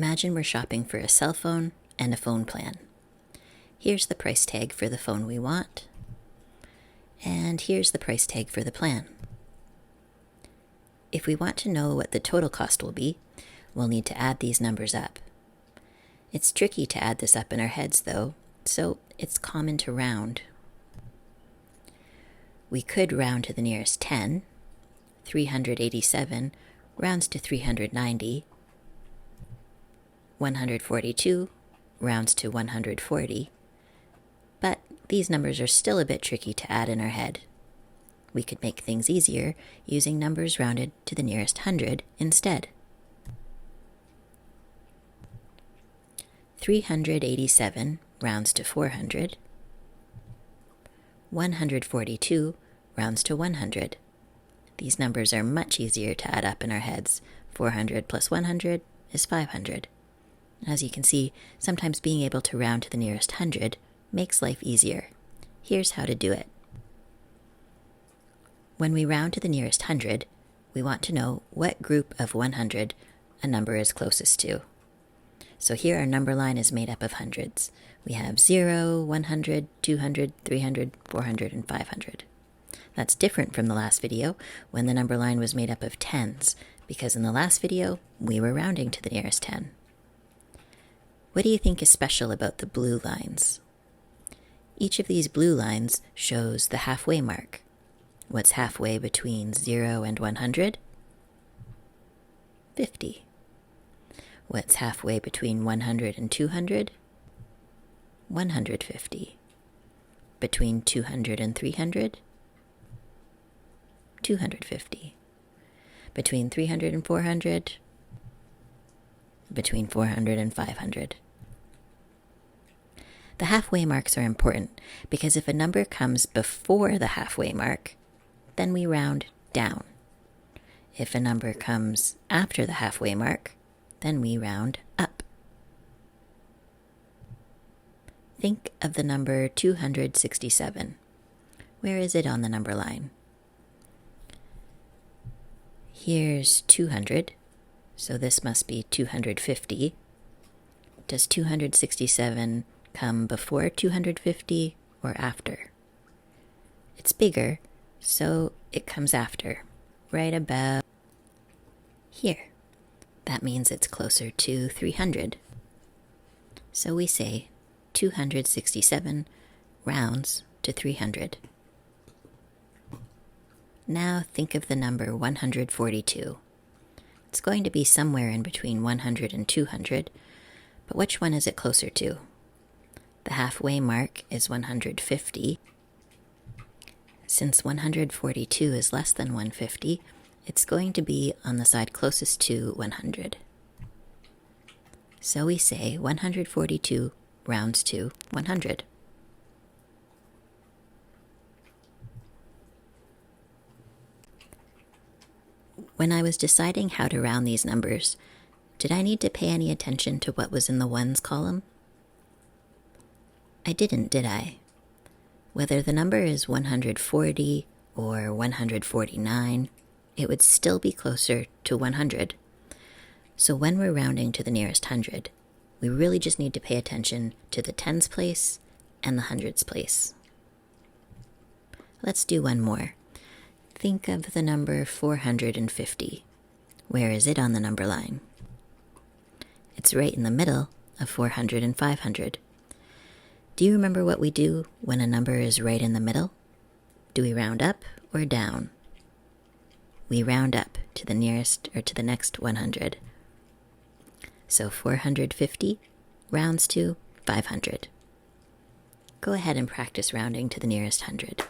Imagine we're shopping for a cell phone and a phone plan. Here's the price tag for the phone we want, and here's the price tag for the plan. If we want to know what the total cost will be, we'll need to add these numbers up. It's tricky to add this up in our heads though, so it's common to round. We could round to the nearest 10. 387 rounds to 390. 142 rounds to 140. But these numbers are still a bit tricky to add in our head. We could make things easier using numbers rounded to the nearest 100 instead. 387 rounds to 400. 142 rounds to 100. These numbers are much easier to add up in our heads. 400 plus 100 is 500. As you can see, sometimes being able to round to the nearest 100 makes life easier. Here's how to do it. When we round to the nearest 100, we want to know what group of 100 a number is closest to. So here our number line is made up of hundreds. We have 0, 100, 200, 300, 400, and 500. That's different from the last video when the number line was made up of tens, because in the last video we were rounding to the nearest 10. What do you think is special about the blue lines? Each of these blue lines shows the halfway mark. What's halfway between 0 and 100? 50. What's halfway between 100 and 200? 150. Between 200 and 300? 250. Between 300 and 400? Between 400 and 500. The halfway marks are important because if a number comes before the halfway mark, then we round down. If a number comes after the halfway mark, then we round up. Think of the number 267. Where is it on the number line? Here's 200, so this must be 250. Does 267 come before 250 or after? It's bigger, so it comes after, right about here. That means it's closer to 300. So we say 267 rounds to 300. Now think of the number 142. It's going to be somewhere in between 100 and 200, but which one is it closer to? The halfway mark is 150. Since 142 is less than 150, it's going to be on the side closest to 100. So we say 142 rounds to 100. When I was deciding how to round these numbers, did I need to pay any attention to what was in the ones column? I didn't, did I? Whether the number is 140 or 149, it would still be closer to 100. So when we're rounding to the nearest 100, we really just need to pay attention to the tens place and the hundreds place. Let's do one more. Think of the number 450. Where is it on the number line? It's right in the middle of 400 and 500. Do you remember what we do when a number is right in the middle? Do we round up or down? We round up to the nearest or to the next 100. So 450 rounds to 500. Go ahead and practice rounding to the nearest 100.